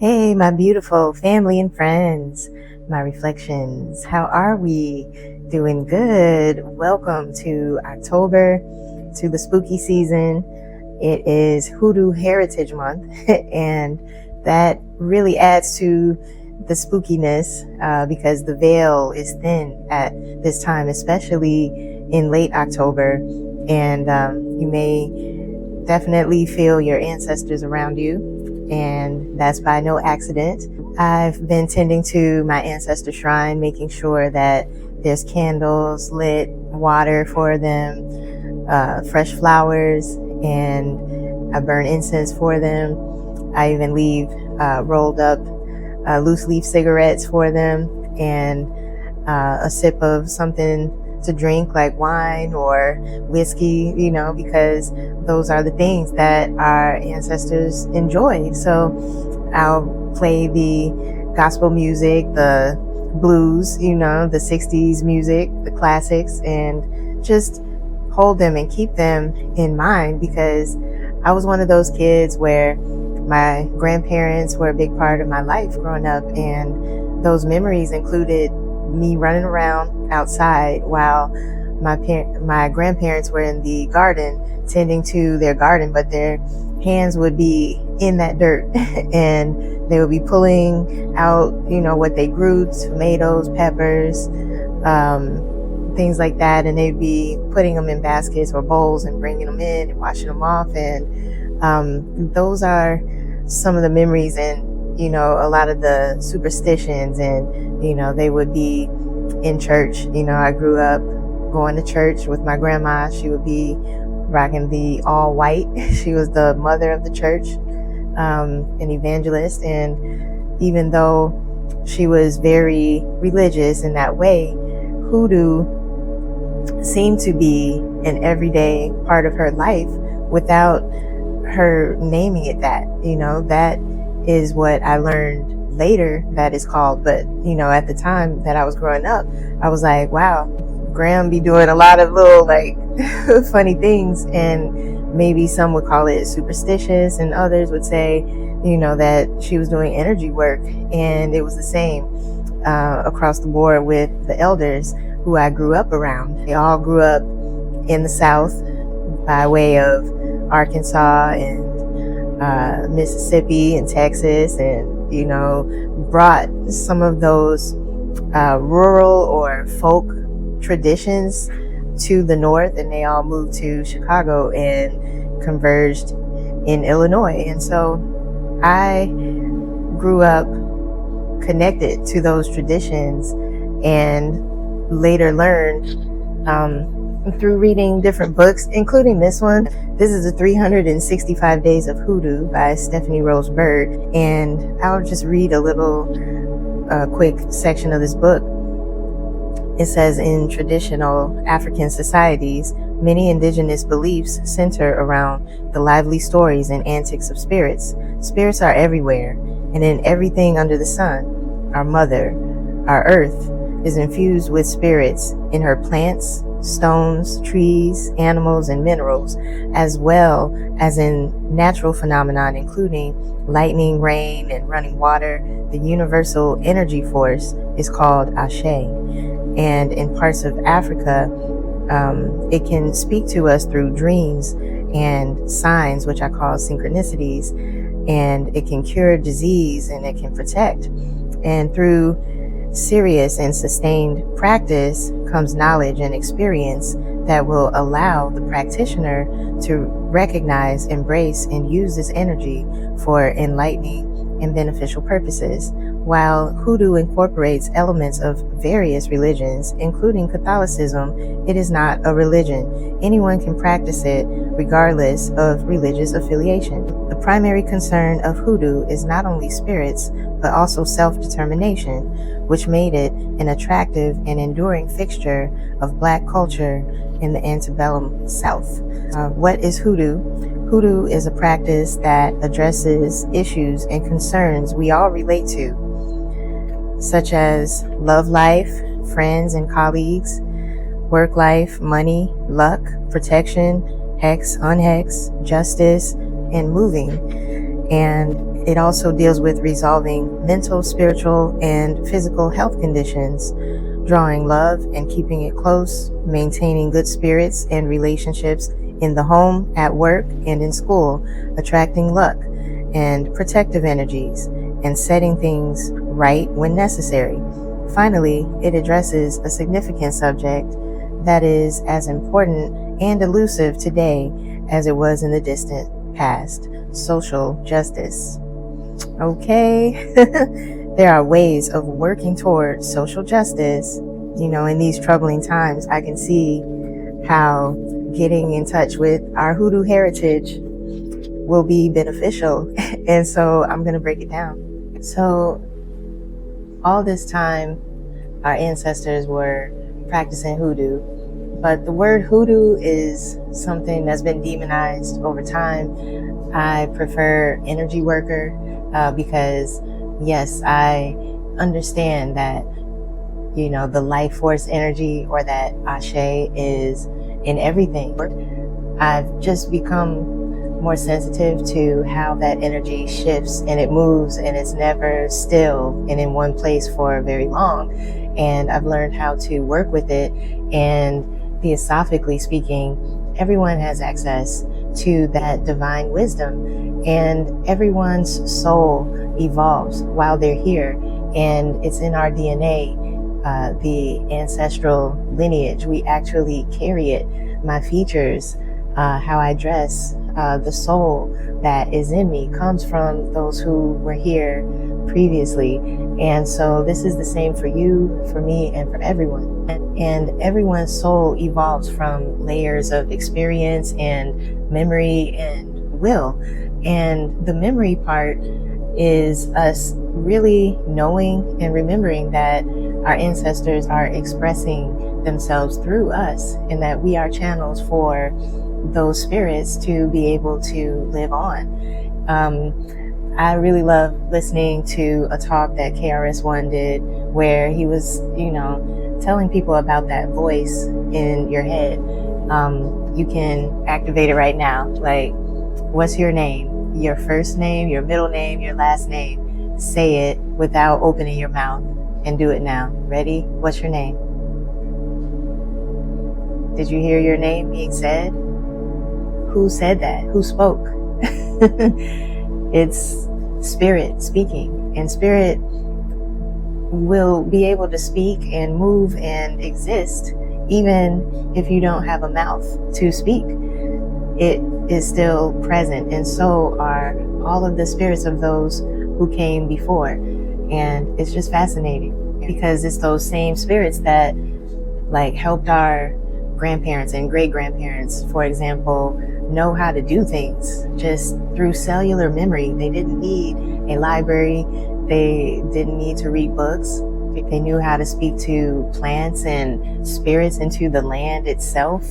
Hey, my beautiful family and friends, my reflections. How are we? Doing good. Welcome to October, to the spooky season. It is Hoodoo Heritage Month, and that really adds to the spookiness because the veil is thin at this time, especially in late October. And you may definitely feel your ancestors around you, and that's by no accident. I've been tending to my ancestor shrine, making sure that there's candles lit, water for them, fresh flowers, and I burn incense for them. I even leave rolled up loose leaf cigarettes for them, and a sip of something to drink like wine or whiskey, because those are the things that our ancestors enjoyed. So I'll play the gospel music, the blues, the 60s music, the classics, and just hold them and keep them in mind, because I was one of those kids where my grandparents were a big part of my life growing up, and those memories included me running around outside while my grandparents were in the garden tending to their garden, but their hands would be in that dirt and they would be pulling out, what they grew, tomatoes, peppers, things like that, and they'd be putting them in baskets or bowls and bringing them in and washing them off. And those are some of the memories, and a lot of the superstitions, and they would be in church. I grew up going to church with my grandma. She would be rocking the all white. She was the mother of the church, an evangelist, and even though she was very religious in that way, hoodoo seemed to be an everyday part of her life without her naming it that. That is what I learned later that is called. But at the time that I was growing up, I was like, wow, Graham be doing a lot of little funny things, and maybe some would call it superstitious, and others would say that she was doing energy work. And it was the same across the board with the elders who I grew up around. They all grew up in the South by way of Arkansas and Mississippi and Texas, and brought some of those rural or folk traditions to the North, and they all moved to Chicago and converged in Illinois. And so I grew up connected to those traditions, and later learned through reading different books, including this one. This is the 365 Days of Hoodoo by Stephanie Rose Bird, and I'll just read a little quick section of this book. It says, in traditional African societies, many indigenous beliefs center around the lively stories and antics of spirits. Spirits are everywhere, and in everything under the sun. Our mother, our earth, is infused with spirits in her plants, stones, trees, animals, and minerals, as well as in natural phenomenon, including lightning, rain, and running water. The universal energy force is called Ashe. And in parts of Africa, it can speak to us through dreams and signs, which I call synchronicities, and it can cure disease, and it can protect. And through serious and sustained practice comes knowledge and experience that will allow the practitioner to recognize, embrace, and use this energy for enlightening and beneficial purposes. While hoodoo incorporates elements of various religions, including Catholicism, it is not a religion. Anyone can practice it regardless of religious affiliation. The primary concern of hoodoo is not only spirits, but also self-determination, which made it an attractive and enduring fixture of Black culture in the antebellum South. What is hoodoo? Hoodoo is a practice that addresses issues and concerns we all relate to, such as love life, friends and colleagues, work life, money, luck, protection, hex, unhex, justice, and moving. And it also deals with resolving mental, spiritual, and physical health conditions, drawing love and keeping it close, maintaining good spirits and relationships in the home, at work, and in school, attracting luck and protective energies, and setting things right when necessary. Finally, it addresses a significant subject that is as important and elusive today as it was in the distant past: social justice. Okay, there are ways of working toward social justice. In these troubling times, I can see how getting in touch with our Hoodoo heritage will be beneficial. And so I'm going to break it down. So all this time, our ancestors were practicing hoodoo, but the word hoodoo is something that's been demonized over time. I prefer energy worker because, yes, I understand that, the life force energy, or that Ashe, is in everything. I've just become more sensitive to how that energy shifts and it moves, and it's never still and in one place for very long. And I've learned how to work with it. And theosophically speaking, everyone has access to that divine wisdom, and everyone's soul evolves while they're here, and it's in our DNA. The ancestral lineage, we actually carry it. My features, how I dress, the soul that is in me comes from those who were here previously. And so this is the same for you, for me, and for everyone. And everyone's soul evolves from layers of experience and memory and will. And the memory part is us really knowing and remembering that our ancestors are expressing themselves through us, and that we are channels for those spirits to be able to live on. I really love listening to a talk that KRS-One did, where he was, telling people about that voice in your head. You can activate it right now. Like, what's your name? Your first name, your middle name, your last name. Say it without opening your mouth, and do it now. Ready? What's your name? Did you hear your name being said? Who said that? Who spoke? It's spirit speaking, and spirit will be able to speak and move and exist even if you don't have a mouth to speak. It is still present, and so are all of the spirits of those who came before. And it's just fascinating because it's those same spirits that helped our grandparents and great-grandparents, for example, know how to do things just through cellular memory. They didn't need a library. They didn't need to read books. They knew how to speak to plants and spirits into the land itself.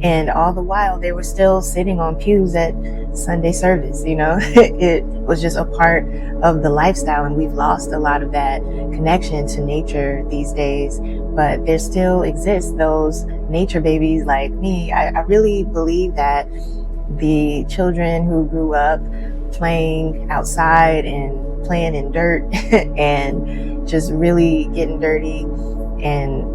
And all the while, they were still sitting on pews at Sunday service. It was just a part of the lifestyle, and we've lost a lot of that connection to nature these days. But there still exist those nature babies like me. I really believe that the children who grew up playing outside and playing in dirt and just really getting dirty and,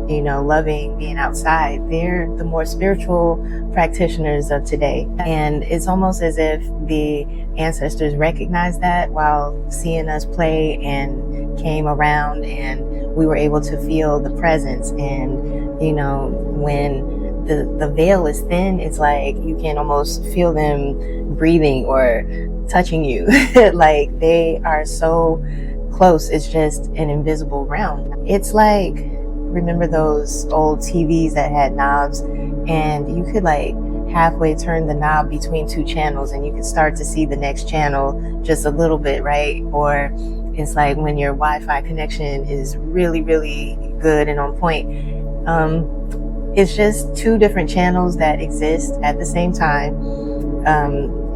loving being outside, they're the more spiritual practitioners of today. And it's almost as if the ancestors recognized that while seeing us play and came around, and we were able to feel the presence. And, when the veil is thin, it's like you can almost feel them breathing or touching you. Like they are so close. It's just an invisible realm. It's like, remember those old TVs that had knobs, and you could halfway turn the knob between two channels and you could start to see the next channel just a little bit, right? Or it's like when your Wi-Fi connection is really, really good and on point. It's just two different channels that exist at the same time.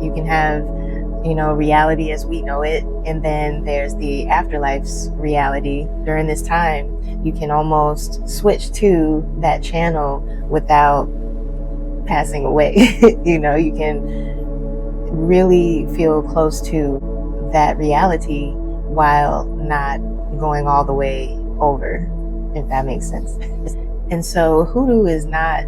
You can have, reality as we know it, and then there's the afterlife's reality. During this time, you can almost switch to that channel without passing away. You can really feel close to that reality while not going all the way over, if that makes sense. And so hoodoo is not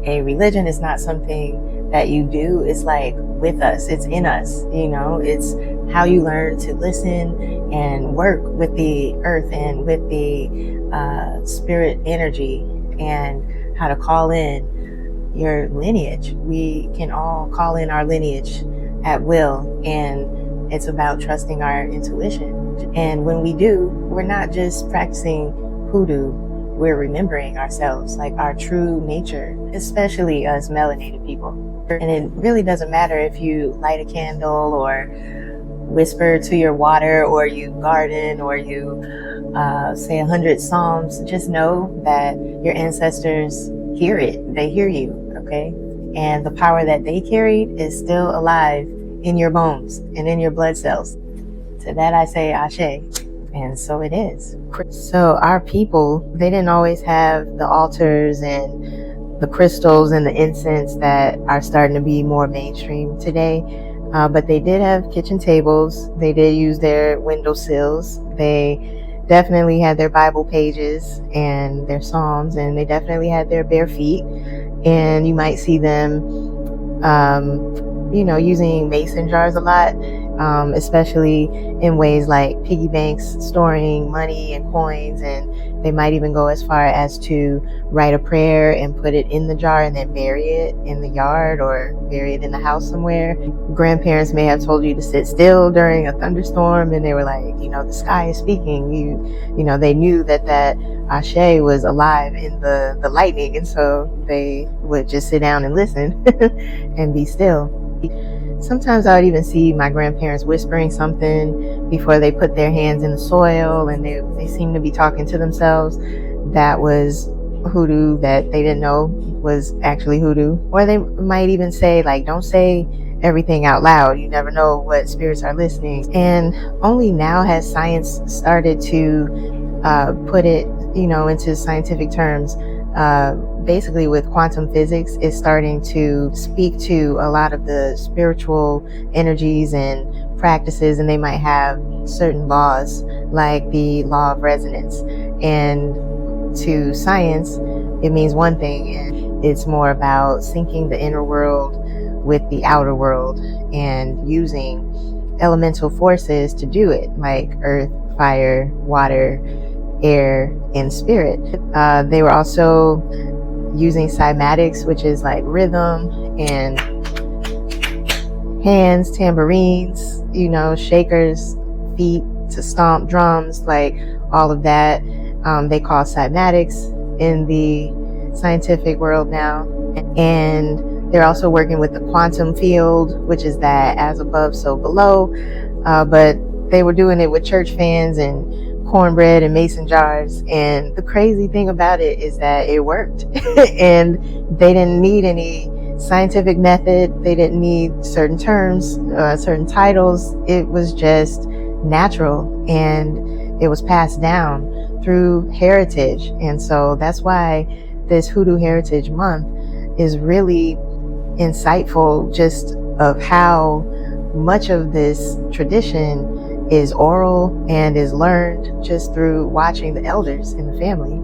a religion. It's not something that you do. It's like with us. It's in us. It's how you learn to listen and work with the earth and with the spirit energy, and how to call in your lineage. We can all call in our lineage at will, and it's about trusting our intuition. And when we do, we're not just practicing hoodoo, we're remembering ourselves, like our true nature, especially us melanated people. And it really doesn't matter if you light a candle or whisper to your water or you garden or you say 100 psalms. Just know that your ancestors hear it. They hear you, okay? And the power that they carried is still alive in your bones and in your blood cells. To that I say Ashe. And so it is. So our people, they didn't always have the altars and the crystals and the incense that are starting to be more mainstream today. But they did have kitchen tables. They did use their windowsills. They definitely had their Bible pages and their Psalms, and they definitely had their bare feet. And you might see them, using mason jars a lot, especially in ways like piggy banks, storing money and coins. And they might even go as far as to write a prayer and put it in the jar and then bury it in the yard or bury it in the house somewhere. Grandparents may have told you to sit still during a thunderstorm, and they were like, the sky is speaking. They knew that Ashe was alive in the lightning, and so they would just sit down and listen and be still. Sometimes I would even see my grandparents whispering something before they put their hands in the soil, and they seemed to be talking to themselves. That was hoodoo that they didn't know was actually hoodoo. Or they might even say, like, don't say everything out loud. You never know what spirits are listening. And only now has science started to put it, into scientific terms. Basically with quantum physics, is starting to speak to a lot of the spiritual energies and practices, and they might have certain laws like the law of resonance. And to science, it means one thing, and it's more about syncing the inner world with the outer world and using elemental forces to do it, like earth, fire, water, air, and spirit. They were also using cymatics, which is like rhythm, and hands, tambourines, shakers, feet to stomp, drums, like all of that. They call cymatics in the scientific world now. And they're also working with the quantum field, which is that as above, so below. But they were doing it with church fans and cornbread and mason jars. And the crazy thing about it is that it worked. And they didn't need any scientific method. They didn't need certain terms, certain titles. It was just natural, and it was passed down through heritage. And so that's why this Hoodoo Heritage Month is really insightful, just of how much of this tradition is oral and is learned just through watching the elders in the family.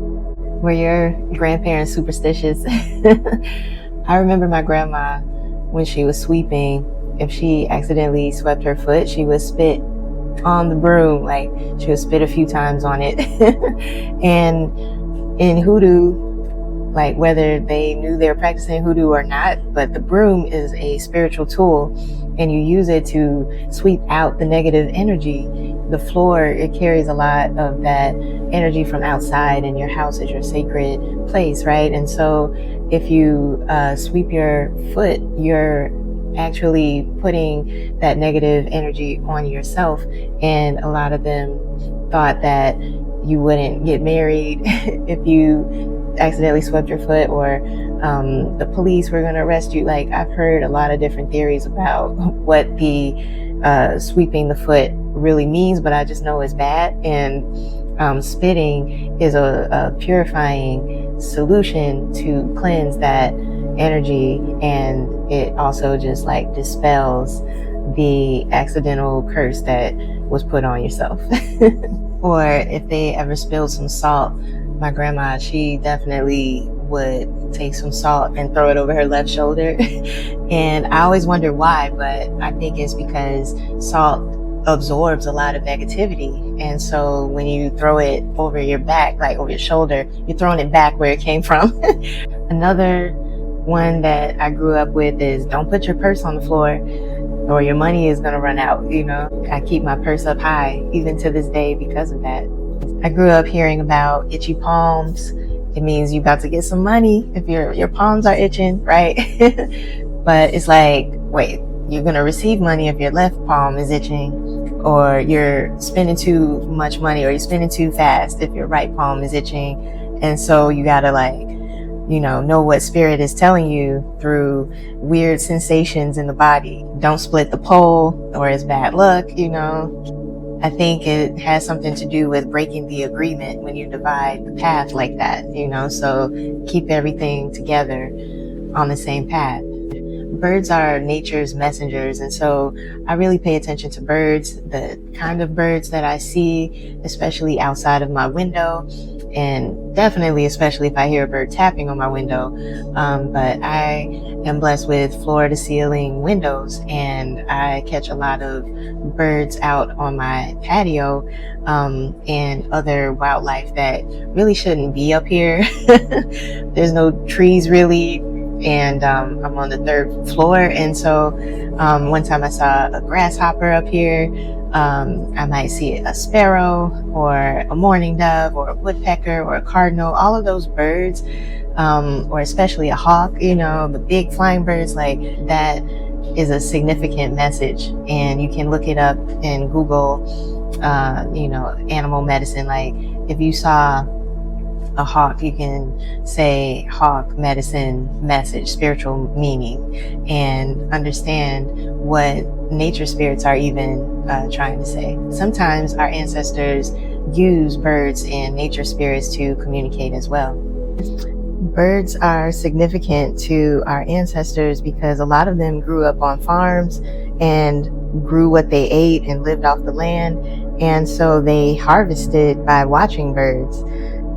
Were your grandparents superstitious? I remember my grandma, when she was sweeping, if she accidentally swept her foot, she would spit on the broom. Like, she would spit a few times on it. And in hoodoo, like whether they knew they were practicing hoodoo or not, but the broom is a spiritual tool, and you use it to sweep out the negative energy. The floor, it carries a lot of that energy from outside, and your house is your sacred place, right? And so if you sweep your foot, you're actually putting that negative energy on yourself. And a lot of them thought that you wouldn't get married if you accidentally swept your foot, or the police were going to arrest you. Like, I've heard a lot of different theories about what the sweeping the foot really means, but I just know it's bad. And spitting is a purifying solution to cleanse that energy, and it also just like dispels the accidental curse that was put on yourself. Or if they ever spilled some salt, my grandma, she definitely would take some salt and throw it over her left shoulder. And I always wonder why, but I think it's because salt absorbs a lot of negativity. And so when you throw it over your back, like over your shoulder, you're throwing it back where it came from. Another one that I grew up with is don't put your purse on the floor or your money is going to run out. I keep my purse up high even to this day because of that. I grew up hearing about itchy palms. It means you're about to get some money if your palms are itching, right? But it's like, wait, you're going to receive money if your left palm is itching, or you're spending too much money, or you're spending too fast if your right palm is itching. And so you got to know what spirit is telling you through weird sensations in the body. Don't split the pole or it's bad luck, I think it has something to do with breaking the agreement when you divide the path like that, so keep everything together on the same path. Birds are nature's messengers, and so I really pay attention to birds, the kind of birds that I see, especially outside of my window, and definitely especially if I hear a bird tapping on my window. But I am blessed with floor-to-ceiling windows, and I catch a lot of birds out on my patio, and other wildlife that really shouldn't be up here. There's no trees really, and I'm on the 3rd floor, and so one time I saw a grasshopper up here. I might see a sparrow or a mourning dove or a woodpecker or a cardinal, all of those birds, or especially a hawk, the big flying birds. Like, that is a significant message, and you can look it up in Google, animal medicine. Like, if you saw a hawk, you can say hawk medicine message, spiritual meaning, and understand what nature spirits are even trying to say. Sometimes our ancestors use birds and nature spirits to communicate as well. Birds are significant to our ancestors because a lot of them grew up on farms and grew what they ate and lived off the land, and so they harvested by watching birds.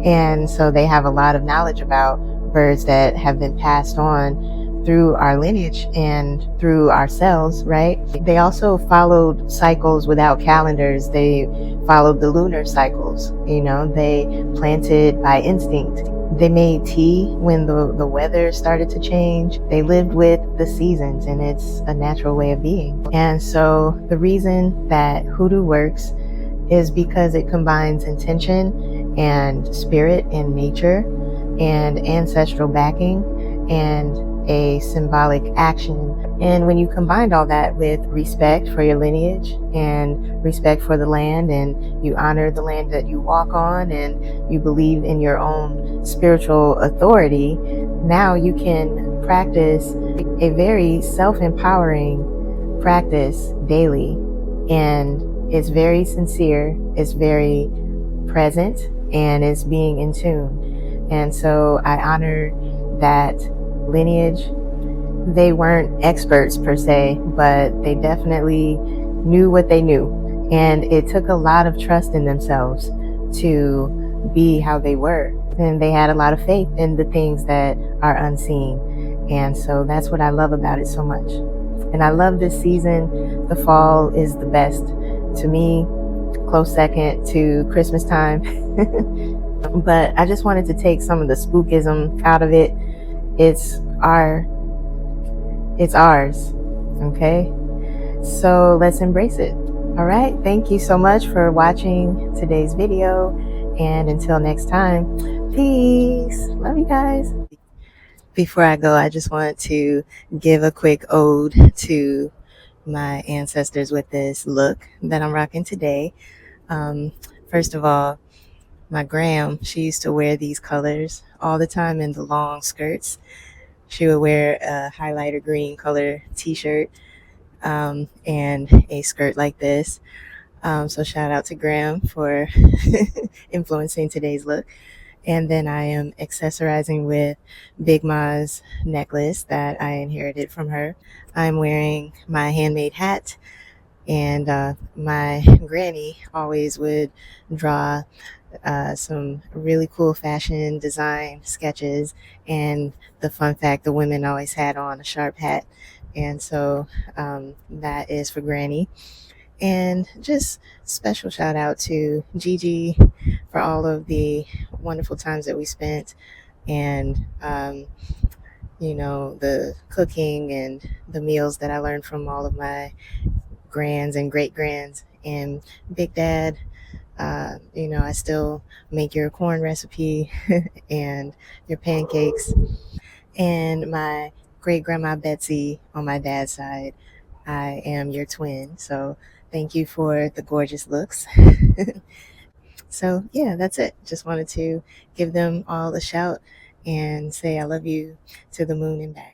And so they have a lot of knowledge about birds that have been passed on through our lineage and through ourselves, right? They also followed cycles without calendars. They followed the lunar cycles, they planted by instinct. They made tea when the weather started to change. They lived with the seasons, and it's a natural way of being. And so the reason that hoodoo works is because it combines intention and spirit and nature and ancestral backing and a symbolic action. And when you combine all that with respect for your lineage and respect for the land, and you honor the land that you walk on, and you believe in your own spiritual authority, now you can practice a very self-empowering practice daily. And it's very sincere, it's very present, and it's being in tune. And so I honor that lineage. They weren't experts per se, but they definitely knew what they knew. And it took a lot of trust in themselves to be how they were. And they had a lot of faith in the things that are unseen. And so that's what I love about it so much. And I love this season. The fall is the best to me, close second to Christmas time. But I just wanted to take some of the spookism out of it. It's ours, okay? So let's embrace it. All right, thank you so much for watching today's video, and until next time, peace. Love you guys. Before I go, I just want to give a quick ode to my ancestors with this look that I'm rocking today. First of all, my gram, she used to wear these colors all the time in the long skirts. She would wear a highlighter green color t-shirt and a skirt like this. So shout out to Graham for influencing today's look. And then I am accessorizing with Big Ma's necklace that I inherited from her. I'm wearing my handmade hat, and my granny always would draw some really cool fashion design sketches. And the fun fact, the women always had on a sharp hat. And so that is for Granny. And just special shout out to Gigi for all of the wonderful times that we spent, and the cooking and the meals that I learned from all of my grands and great grands. And Big Dad, I still make your corn recipe and your pancakes. And my great grandma Betsy on my dad's side, I am your twin. So thank you for the gorgeous looks. So, yeah, that's it. Just wanted to give them all a shout and say I love you to the moon and back.